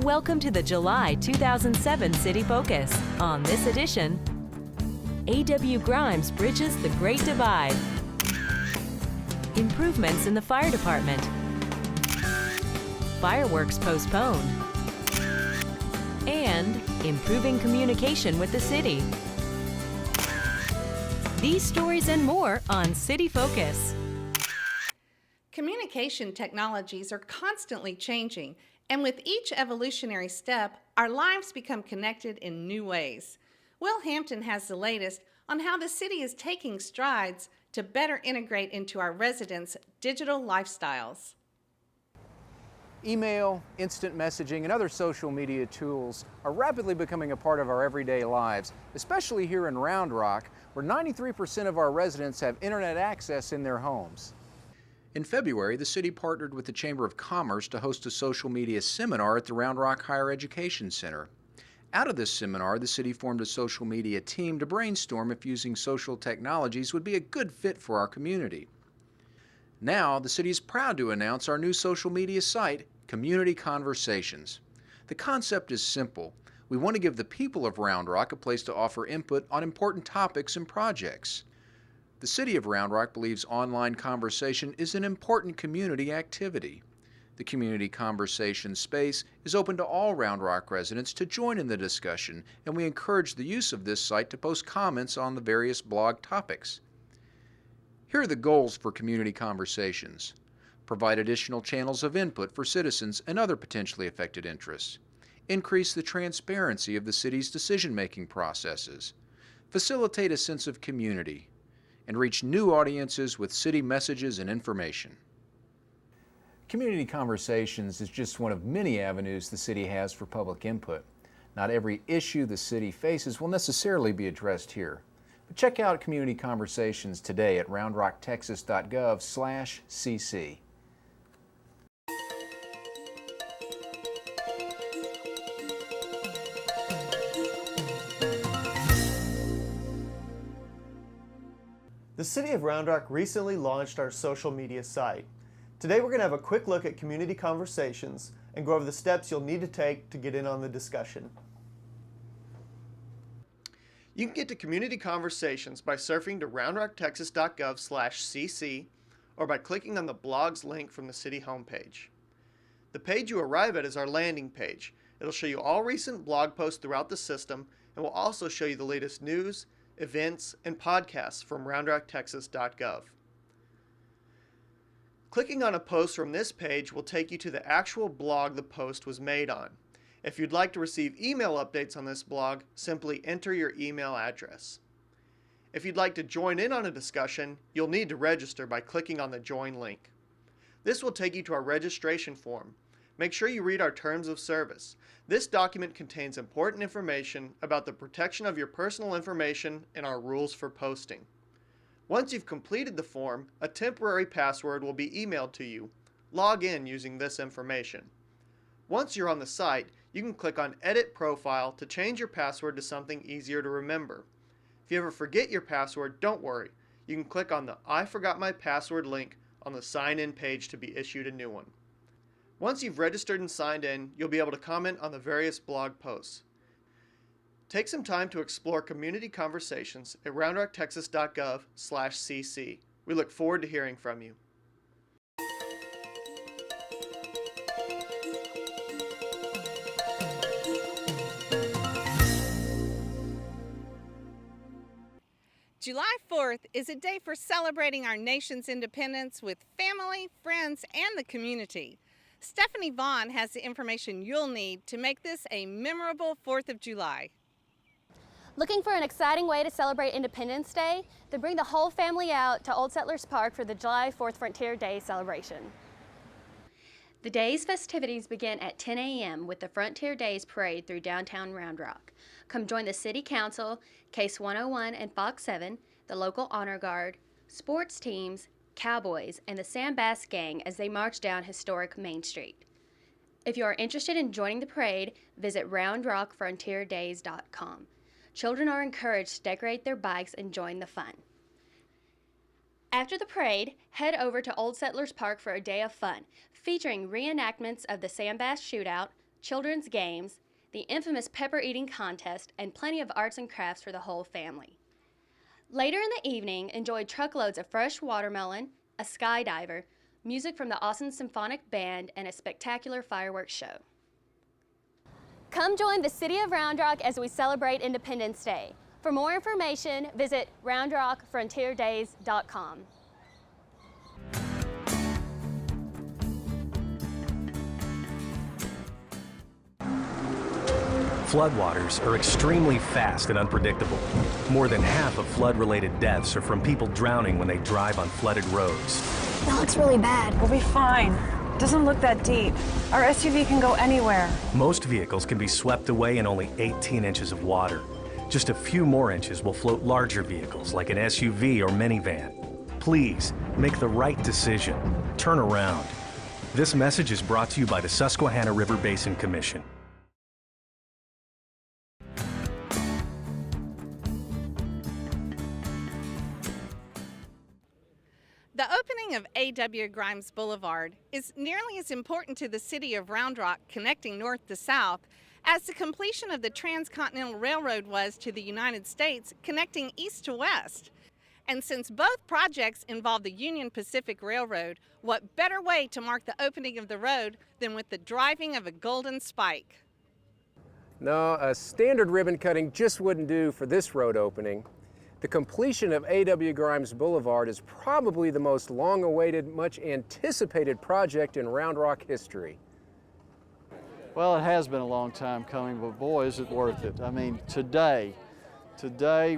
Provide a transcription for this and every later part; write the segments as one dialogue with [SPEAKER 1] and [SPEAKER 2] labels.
[SPEAKER 1] Welcome to the July 2007 City Focus. On this edition, A.W. Grimes bridges the Great Divide. Improvements in the fire department. Fireworks postponed. And improving communication with the city. These stories and more on City Focus.
[SPEAKER 2] Communication technologies are constantly changing, and with each evolutionary step, our lives become connected in new ways. Will Hampton has the latest on how the city is taking strides to better integrate into our residents' digital lifestyles.
[SPEAKER 3] Email, instant messaging, and other social media tools are rapidly becoming a part of our everyday lives, especially here in Round Rock, where 93% of our residents have internet access in their homes. In February, the city partnered with the Chamber of Commerce to host a social media seminar at the Round Rock Higher Education Center. Out of this seminar, the city formed a social media team to brainstorm if using social technologies would be a good fit for our community. Now, the city is proud to announce our new social media site, Community Conversations. The concept is simple. We want to give the people of Round Rock a place to offer input on important topics and projects. The City of Round Rock believes online conversation is an important community activity. The Community Conversation space is open to all Round Rock residents to join in the discussion, and we encourage the use of this site to post comments on the various blog topics. Here are the goals for Community Conversations. Provide additional channels of input for citizens and other potentially affected interests. Increase the transparency of the city's decision-making processes. Facilitate a sense of community. And reach new audiences with city messages and information. Community Conversations is just one of many avenues the city has for public input. Not every issue the city faces will necessarily be addressed here. But check out Community Conversations today at roundrocktexas.gov/cc.
[SPEAKER 4] The City of Round Rock recently launched our social media site. Today we're going to have a quick look at Community Conversations and go over the steps you'll need to take to get in on the discussion. You can get to Community Conversations by surfing to roundrocktexas.gov/cc or by clicking on the blogs link from the city homepage. The page you arrive at is our landing page. It'll show you all recent blog posts throughout the system and will also show you the latest news, events, and podcasts from roundrocktexas.gov. Clicking on a post from this page will take you to the actual blog the post was made on. If you'd like to receive email updates on this blog, simply enter your email address. If you'd like to join in on a discussion, you'll need to register by clicking on the Join link. This will take you to our registration form. Make sure you read our terms of service. This document contains important information about the protection of your personal information and our rules for posting. Once you've completed the form, a temporary password will be emailed to you. Log in using this information. Once you're on the site, you can click on Edit Profile to change your password to something easier to remember. If you ever forget your password, don't worry. You can click on the I Forgot My Password link on the Sign In page to be issued a new one. Once you've registered and signed in, you'll be able to comment on the various blog posts. Take some time to explore Community Conversations at roundrocktexas.gov/cc. We look forward to hearing from you.
[SPEAKER 2] July 4th is a day for celebrating our nation's independence with family, friends, and the community. Stephanie Vaughn has the information you'll need to make this a memorable 4th of July.
[SPEAKER 5] Looking for an exciting way to celebrate Independence Day? Then bring the whole family out to Old Settlers Park for the July 4th Frontier Day celebration.
[SPEAKER 6] The day's festivities begin at 10 a.m. with the Frontier Days Parade through downtown Round Rock. Come join the City Council, Case 101 and Fox 7, the local Honor Guard, sports teams, cowboys, and the Sam Bass Gang as they march down historic Main Street. If you are interested in joining the parade, visit roundrockfrontierdays.com. Children are encouraged to decorate their bikes and join the fun. After the parade, head over to Old Settlers Park for a day of fun, featuring reenactments of the Sam Bass Shootout, children's games, the infamous pepper eating contest, and plenty of arts and crafts for the whole family. Later in the evening, enjoy truckloads of fresh watermelon, a skydiver, music from the Austin Symphonic Band, and a spectacular fireworks show. Come join the City of Round Rock as we celebrate Independence Day. For more information, visit roundrockfrontierdays.com.
[SPEAKER 7] Floodwaters are extremely fast and unpredictable. More than half of flood-related deaths are from people drowning when they drive on flooded roads.
[SPEAKER 8] That looks really bad.
[SPEAKER 9] We'll be fine. Doesn't look that deep. Our SUV can go anywhere.
[SPEAKER 7] Most vehicles can be swept away in only 18 inches of water. Just a few more inches will float larger vehicles like an SUV or minivan. Please, make the right decision. Turn around. This message is brought to you by the Susquehanna River Basin Commission.
[SPEAKER 2] The opening of A.W. Grimes Boulevard is nearly as important to the city of Round Rock, connecting north to south, as the completion of the Transcontinental Railroad was to the United States, connecting east to west. And since both projects involve the Union Pacific Railroad, what better way to mark the opening of the road than with the driving of a golden spike?
[SPEAKER 3] No, a standard ribbon cutting just wouldn't do for this road opening. The completion of A.W. Grimes Boulevard is probably the most long-awaited, much anticipated project in Round Rock history.
[SPEAKER 10] Well, it has been a long time coming, but boy, is it worth it. I mean, today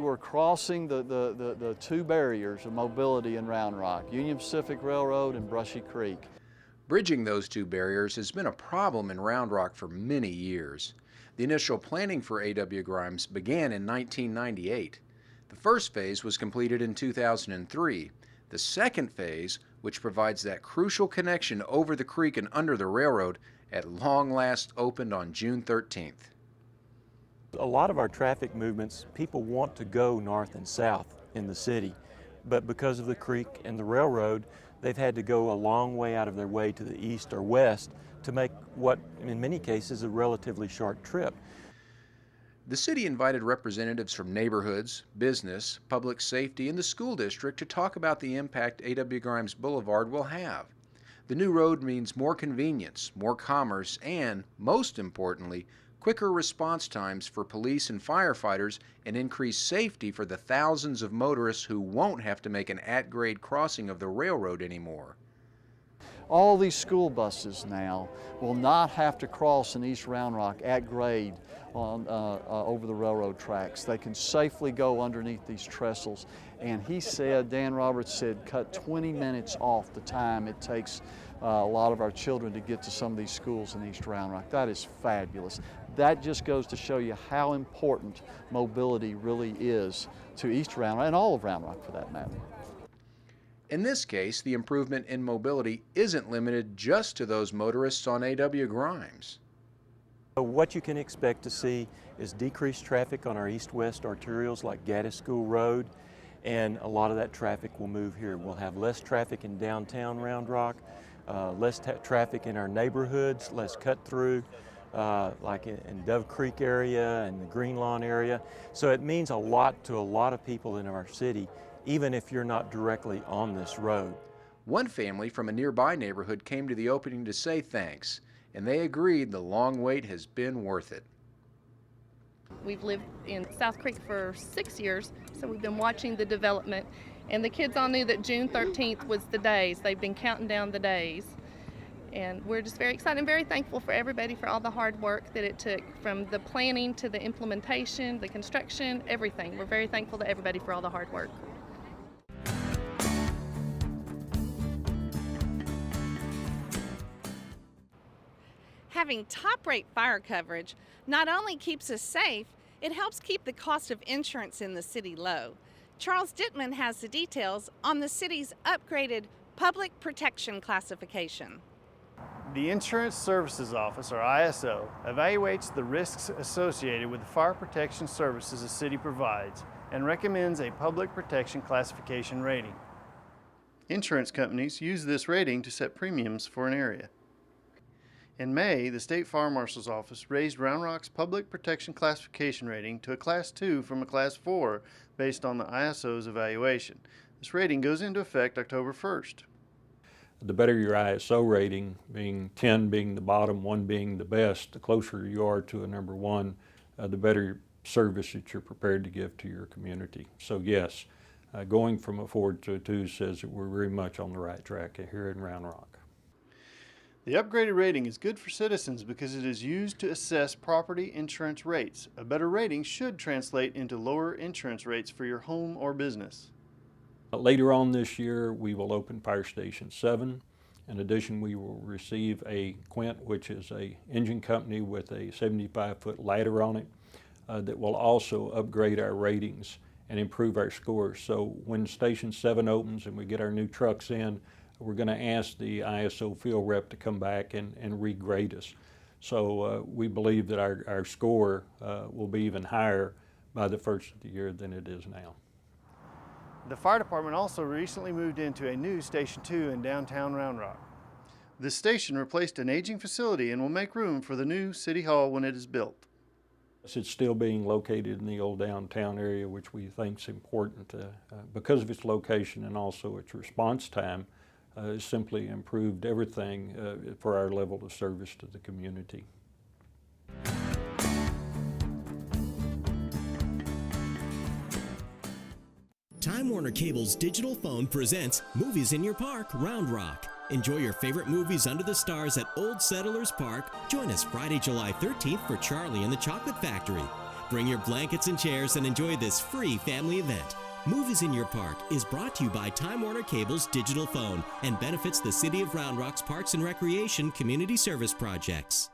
[SPEAKER 10] we're crossing the two barriers of mobility in Round Rock, Union Pacific Railroad and Brushy Creek.
[SPEAKER 3] Bridging those two barriers has been a problem in Round Rock for many years. The initial planning for A.W. Grimes began in 1998. The first phase was completed in 2003. The second phase, which provides that crucial connection over the creek and under the railroad, at long last opened on June 13th.
[SPEAKER 11] A lot of our traffic movements, people want to go north and south in the city, but because of the creek and the railroad, they've had to go a long way out of their way to the east or west to make what, in many cases, is a relatively short trip.
[SPEAKER 3] The city invited representatives from neighborhoods, business, public safety, and the school district to talk about the impact A.W. Grimes Boulevard will have. The new road means more convenience, more commerce, and, most importantly, quicker response times for police and firefighters and increased safety for the thousands of motorists who won't have to make an at-grade crossing of the railroad anymore.
[SPEAKER 10] All these school buses now will not have to cross in East Round Rock at grade on, over the railroad tracks. They can safely go underneath these trestles. And he said, Dan Roberts said, cut 20 minutes off the time it takes a lot of our children to get to some of these schools in East Round Rock. That is fabulous. That just goes to show you how important mobility really is to East Round Rock and all of Round Rock for that matter.
[SPEAKER 3] In this case, the improvement in mobility isn't limited just to those motorists on A.W. Grimes.
[SPEAKER 11] What you can expect to see is decreased traffic on our east-west arterials like Gaddis School Road, and a lot of that traffic will move here. We'll have less traffic in downtown Round Rock, less traffic in our neighborhoods, less cut-through, like in Dove Creek area and the Green Lawn area. So it means a lot to a lot of people in our city, even if you're not directly on this road.
[SPEAKER 3] One family from a nearby neighborhood came to the opening to say thanks, and they agreed the long wait has been worth it.
[SPEAKER 12] We've lived in South Creek for 6 years, so we've been watching the development, and the kids all knew that June 13th was the days. They've been counting down the days, and we're just very excited and very thankful for everybody for all the hard work that it took, from the planning to the implementation, the construction, everything. We're very thankful to everybody for all the hard work.
[SPEAKER 2] Having top-rate fire coverage not only keeps us safe, it helps keep the cost of insurance in the city low. Charles Dittman has the details on the city's upgraded Public Protection Classification.
[SPEAKER 13] The Insurance Services Office, or ISO, evaluates the risks associated with the fire protection services the city provides and recommends a Public Protection Classification rating.
[SPEAKER 4] Insurance companies use this rating to set premiums for an area.
[SPEAKER 13] In May, the State Fire Marshal's Office raised Round Rock's public protection classification rating to a Class 2 from a Class 4 based on the ISO's evaluation. This rating goes into effect October 1st.
[SPEAKER 8] The better your ISO rating, being 10 being the bottom, 1 being the best, the closer you are to a number 1, the better service that you're prepared to give to your community. So yes, going from a 4 to a 2 says that we're very much on the right track here in Round Rock.
[SPEAKER 13] The upgraded rating is good for citizens because it is used to assess property insurance rates. A better rating should translate into lower insurance rates for your home or business.
[SPEAKER 8] Later on this year, we will open Fire Station 7. In addition, we will receive a Quint, which is an engine company with a 75-foot ladder on it that will also upgrade our ratings and improve our scores. So when Station 7 opens and we get our new trucks in, we're going to ask the ISO field rep to come back and regrade us. So we believe that our score will be even higher by the first of the year than it is now.
[SPEAKER 13] The fire department also recently moved into a new Station 2 in downtown Round Rock. This station replaced an aging facility and will make room for the new City Hall when it is built.
[SPEAKER 8] It's still being located in the old downtown area, which we think is important because of its location and also its response time. It's simply improved everything for our level of service to the community.
[SPEAKER 14] Time Warner Cable's digital phone presents Movies in Your Park, Round Rock. Enjoy your favorite movies under the stars at Old Settlers Park. Join us Friday, July 13th for Charlie and the Chocolate Factory. Bring your blankets and chairs and enjoy this free family event. Movies in Your Park is brought to you by Time Warner Cable's digital phone and benefits the City of Round Rock's Parks and Recreation Community Service projects.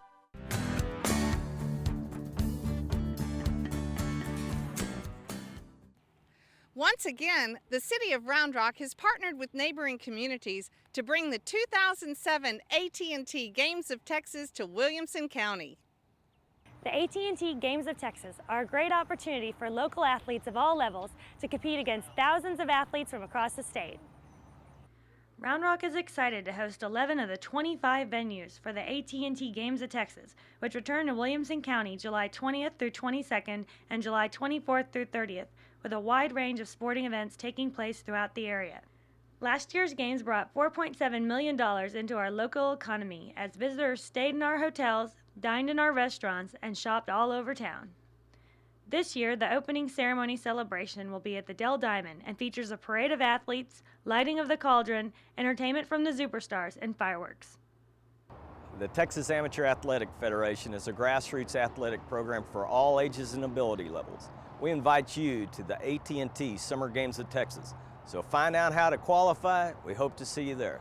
[SPEAKER 2] Once again, the City of Round Rock has partnered with neighboring communities to bring the 2007 AT&T Games of Texas to Williamson County.
[SPEAKER 15] The AT&T Games of Texas are a great opportunity for local athletes of all levels to compete against thousands of athletes from across the state. Round Rock is excited to host 11 of the 25 venues for the AT&T Games of Texas, which return to Williamson County July 20th through 22nd and July 24th through 30th, with a wide range of sporting events taking place throughout the area. Last year's games brought $4.7 million into our local economy as visitors stayed in our hotels, dined in our restaurants, and shopped all over town. This year, the opening ceremony celebration will be at the Dell Diamond and features a parade of athletes, lighting of the cauldron, entertainment from the Superstars, and fireworks.
[SPEAKER 16] The Texas Amateur Athletic Federation is a grassroots athletic program for all ages and ability levels. We invite you to the AT&T Summer Games of Texas. So find out how to qualify. We hope to see you there.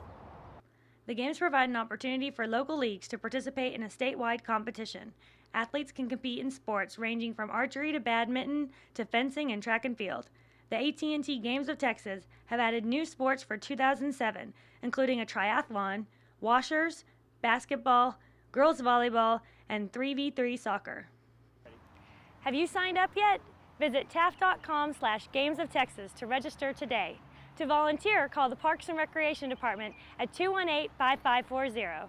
[SPEAKER 15] The games provide an opportunity for local leagues to participate in a statewide competition. Athletes can compete in sports ranging from archery to badminton to fencing and track and field. The AT&T Games of Texas have added new sports for 2007, including a triathlon, washers, basketball, girls volleyball, and 3v3 soccer. Have you signed up yet? Visit taft.com/Games of Texas to register today. To volunteer, call the Parks and Recreation Department at 218-5540.